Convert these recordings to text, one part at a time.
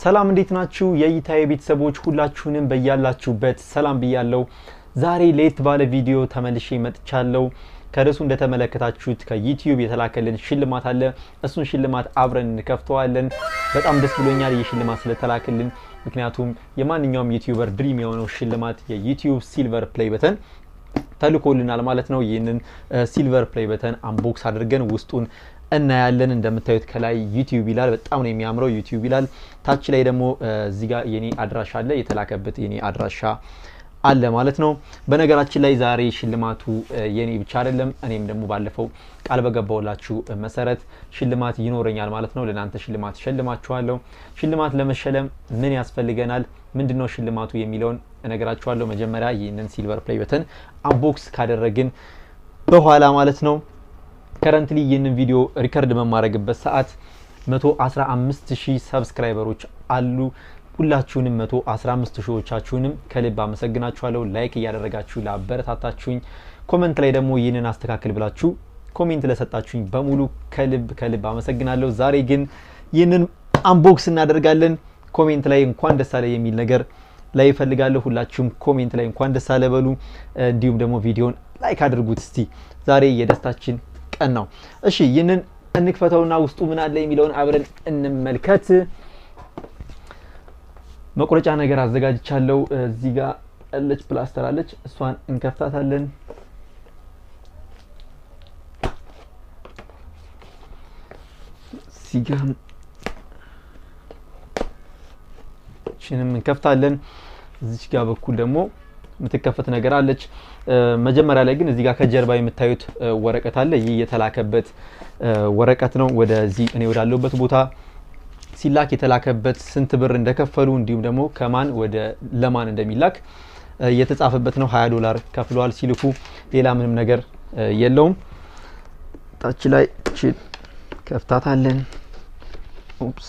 ሰላም እንዴት ናችሁ የይታዬ ቤተሰቦች ሁላችሁንም በያላችሁበት ሰላም ብያለሁ። ዛሬ ሌት ባለ ቪዲዮ ተመልሼ መጥቻለሁ። ከርሱ እንደተመለከታችሁት ከዩቲዩብ የተላከልን ሽልማት አለ። እሱን ሽልማት አብረን እንከፍተዋለን። በጣም ደስ ብሎኛል የሽልማት ስለተላከልን፣ ምክንያቱም የማንኛውም ዩቲዩበር ድሪም የሆነው ሽልማት የዩቲዩብ ሲልቨር ፕሌይ በተን ተልኮልናል ማለት ነው። ይህንን ሲልቨር ፕሌይ በተን አንቦክስ አድርገን ውስጡን እናያለን። እንደምታዩት ከላይ ዩቲዩብ ይላል፣ በጣም ነው የሚያምረው ዩቲዩብ ይላል። ታች ላይ ደግሞ እዚህ ጋር የኔ አድራሻ አለ፣ የተላከበት የኔ አድራሻ አለ ማለት ነው። በነገራችን ላይ ዛሬ ሽልማቱ የኔ ብቻ አይደለም፣ እኔም ደግሞ ባለፈው ቃል በገባውላችሁ መሰረት ሽልማት ይኖረኛል ማለት ነው። ለናንተ ሽልማት ሸልማችኋለሁ። ሽልማት ለመሸለም ምን ያስፈልገናል፣ ምንድነው ሽልማቱ የሚለውን እነግራችኋለሁ። መጀመሪያ ይህንን ሲልቨር ፕሌይ በተን አንቦክስ ካደረግን በኋላ ማለት ነው። ከረንትሊ ይህንን ቪዲዮ ሪከርድ በማድረግበት ሰዓት 115000 ሰብስክራይበሮች አሉ። ሁላችሁንም 115000ዎቻችሁንም ከልብ አመሰግናችኋለሁ። ላይክ እያደረጋችሁ ላበረታታችሁኝ፣ ኮሜንት ላይ ደግሞ ይህንን አስተካክል ብላችሁ ኮሜንት ለሰጣችሁኝ በሙሉ ከልብ አመሰግናለሁ። ዛሬ ግን ይህንን አንቦክስ እናደርጋለን። ኮሜንት ላይ እንኳን ደስ አለ የሚል ነገር ላይ ፈልጋለሁ። ሁላችሁም ኮሜንት ላይ እንኳን ደስ አለ በሉ፣ እንዲሁም ደግሞ ቪዲዮን ላይክ አድርጉት። እስቲ ዛሬ የደስታችን ቀን ነው። እሺ ይህንን እንክፈተውና ውስጡ ምን አለ የሚለውን አብረን እንመልከት። መቁረጫ ነገር አዘጋጅቻለሁ። እዚህ ጋር አለች ፕላስተር አለች፣ እሷን እንከፍታታለን። እዚህ ጋር እቺንም እንከፍታለን። እዚህ ጋር በኩል ደግሞ የምትከፈት ነገር አለች። መጀመሪያ ላይ ግን እዚህ ጋር ከጀርባ የምታዩት ወረቀት አለ። ይህ የተላከበት ወረቀት ነው። ወደዚህ እኔ ወዳለሁበት ቦታ ሲላክ የተላከበት ስንት ብር እንደከፈሉ እንዲሁም ደግሞ ከማን ወደ ለማን እንደሚላክ የተጻፈበት ነው። $20 ከፍለዋል ሲልኩ። ሌላ ምንም ነገር የለውም። ታች ላይ ከፍታታለን። ኡፕስ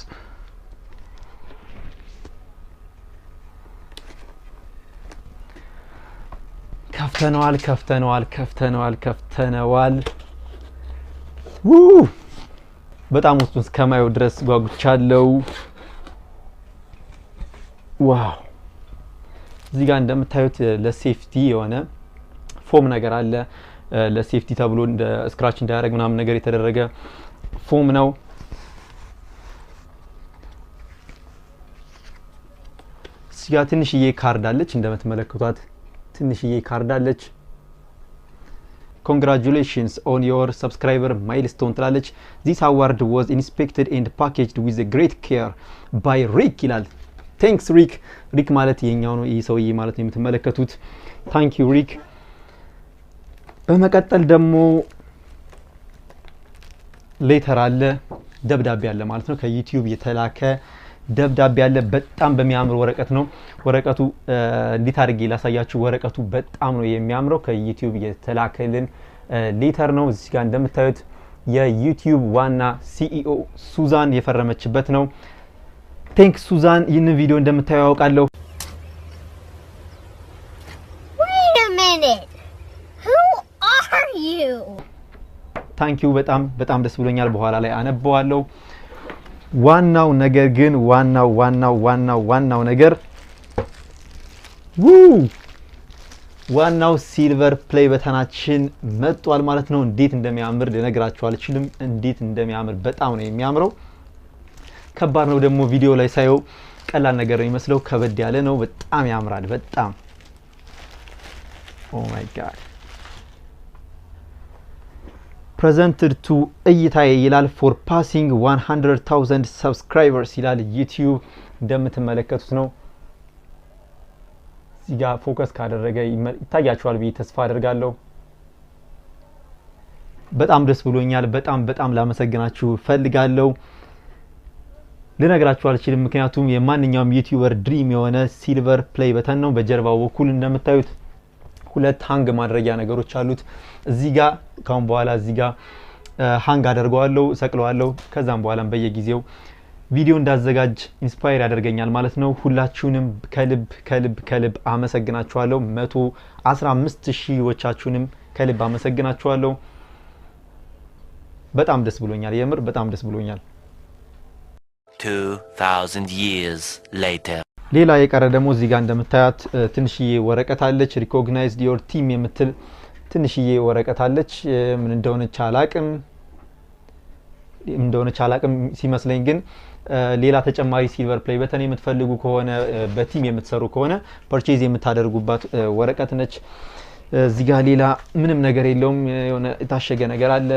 ከፍተነዋል። በጣም ውስጡን እስከማየው ድረስ ጓጉቻለሁ። ዋው! እዚህ ጋር እንደምታዩት ለሴፍቲ የሆነ ፎም ነገር አለ። ለሴፍቲ ተብሎ እንደ ስክራች እንዳያደርግ ምናምን ነገር የተደረገ ፎም ነው። እዚህ ጋር ትንሽዬ ካርድ አለች፣ እንደምትመለከቷት ትንሽዬ ካርድ አለች። Congratulations on your subscriber milestone ትላለች። This award was inspected and packaged with great care by Rick ይላል። Thanks Rick። ሪክ ማለት የኛው ነው፣ ይህ ሰውዬ ማለት ነው የምትመለከቱት። Thank you Rick። በመቀጠል ደግሞ ሌተር አለ፣ ደብዳቤ አለ ማለት ነው። ከዩቲዩብ የተላከ ደብዳቤ አለ። በጣም በሚያምር ወረቀት ነው። ወረቀቱ እንዴት አድርጌ ላሳያችሁ። ወረቀቱ በጣም ነው የሚያምረው። ከዩቲዩብ የተላከልን ሌተር ነው። እዚህ ጋር እንደምታዩት የዩቲዩብ ዋና ሲኢኦ ሱዛን የፈረመችበት ነው። ቴንክስ ሱዛን። ይህንን ቪዲዮ እንደምታዩ ያውቃለሁ። Wait a minute. Who are you? ታንክ ዩ። በጣም ደስ ብሎኛል። በኋላ ላይ አነበዋለሁ። ዋናው ነገር ግን ዋናው ነገር ዋናው ሲልቨር ፕሌይ በተናችን መጥቷል ማለት ነው። እንዴት እንደሚያምር ልነግራችሁ አልችልም። እንዴት እንደሚያምር በጣም ነው የሚያምረው። ከባድ ነው ደግሞ ቪዲዮ ላይ ሳየው ቀላል ነገር ነው የሚመስለው፣ ከበድ ያለ ነው። በጣም ያምራል። በጣም ኦ ማይ ጋድ። presented to እይታዬ ይላል for passing 100,000 subscribers ይላል። ዩቲዩብ እንደምትመለከቱት ነው። እዚህ ጋር ፎከስ ካደረገ ይታያችኋል ብዬ ተስፋ አደርጋለሁ። በጣም ደስ ብሎኛል። በጣም ላመሰግናችሁ ፈልጋለሁ። ልነግራችሁ አልችልም፣ ምክንያቱም የማንኛውም ዩቲዩበር ድሪም የሆነ ሲልቨር ፕሌይ በተን ነው። በጀርባው በኩል እንደምታዩት ሁለት ሃንግ ማድረጊያ ነገሮች አሉት። እዚህ ጋር ካሁን በኋላ እዚህ ጋር ሃንግ አደርገዋለሁ፣ ሰቅለዋለሁ። ከዛም በኋላም በየጊዜው ቪዲዮ እንዳዘጋጅ ኢንስፓየር ያደርገኛል ማለት ነው። ሁላችሁንም ከልብ አመሰግናችኋለሁ። 115000ዎቻችሁንም ከልብ አመሰግናችኋለሁ። በጣም ደስ ብሎኛል። የምር በጣም ደስ ብሎኛል። 2,000 years later. ሌላ የቀረ ደግሞ እዚህ ጋር እንደምታያት ትንሽዬ ወረቀት አለች recognized your team የምትል ትንሽዬ ወረቀት አለች ምን እንደሆነች አላቅም ሲመስለኝ ግን ሌላ ተጨማሪ ሲልቨር ፕሌይ በተን የምትፈልጉ ከሆነ በቲም የምትሰሩ ከሆነ ፐርቼዝ የምታደርጉባት ወረቀት ነች እዚህ ጋር ሌላ ምንም ነገር የለውም የሆነ የታሸገ ነገር አለ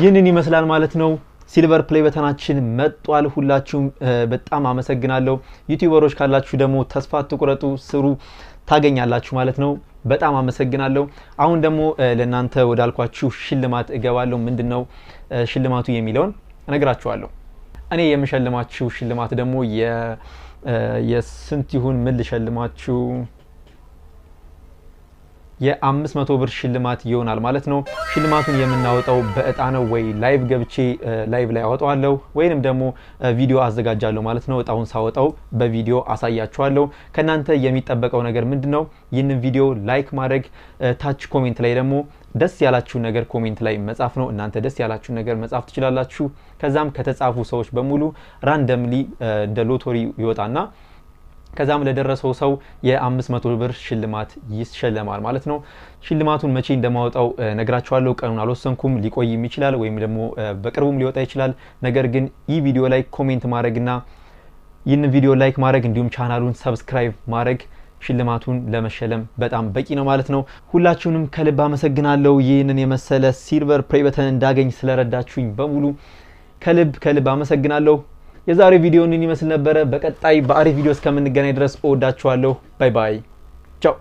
ይህንን ይመስላል ማለት ነው ሲልቨር ፕሌይ በተናችን መጥቷል ሁላችሁም በጣም አመሰግናለሁ ዩቲዩበሮች ካላችሁ ደግሞ ተስፋ አትቁረጡ ስሩ ታገኛላችሁ ማለት ነው በጣም አመሰግናለሁ አሁን ደግሞ ለናንተ ወዳልኳችሁ ሽልማት እገባለሁ ምንድነው ሽልማቱ የሚለውን እነግራችኋለሁ እኔ የምሸልማችሁ ሽልማት ደግሞ የስንት ይሁን ምን ልሸልማችሁ የ500 ብር ሽልማት ይሆናል ማለት ነው ሽልማቱን የምናወጣው በእጣ ነው ወይ ላይቭ ገብቼ ላይቭ ላይ አወጣዋለሁ ወይንም ደግሞ ቪዲዮ አዘጋጃለሁ ማለት ነው እጣውን ሳወጣው በቪዲዮ አሳያችኋለሁ ከናንተ የሚጠበቀው ነገር ምንድነው ይህንን ቪዲዮ ላይክ ማድረግ ታች ኮሜንት ላይ ደግሞ ደስ ያላችሁ ነገር ኮሜንት ላይ መጻፍ ነው እናንተ ደስ ያላችሁ ነገር መጻፍ ትችላላችሁ ከዛም ከተጻፉ ሰዎች በሙሉ ራንደምሊ እንደ ሎተሪ ይወጣና ከዛም ለደረሰው ሰው የ500 ብር ሽልማት ይሸለማል ማለት ነው ሽልማቱን መቼ እንደማወጣው ነግራችኋለሁ ቀኑን አልወሰንኩም ሊቆይም ይችላል ወይም ደግሞ በቅርቡም ሊወጣ ይችላል ነገር ግን ይህ ቪዲዮ ላይ ኮሜንት ማድረግና ይህን ቪዲዮ ላይክ ማድረግ እንዲሁም ቻናሉን ሰብስክራይብ ማድረግ ሽልማቱን ለመሸለም በጣም በቂ ነው ማለት ነው ሁላችሁንም ከልብ አመሰግናለሁ ይህንን የመሰለ ሲልቨር ፕሌይ በተን እንዳገኝ ስለረዳችሁኝ በሙሉ ከልብ አመሰግናለሁ የዛሬው ቪዲዮ እንን ይመስል ነበር በቀጣይ በአሪፍ ቪዲዮ እስከምንገናኝ ድረስ እወዳችኋለሁ ባይ ባይ ቻው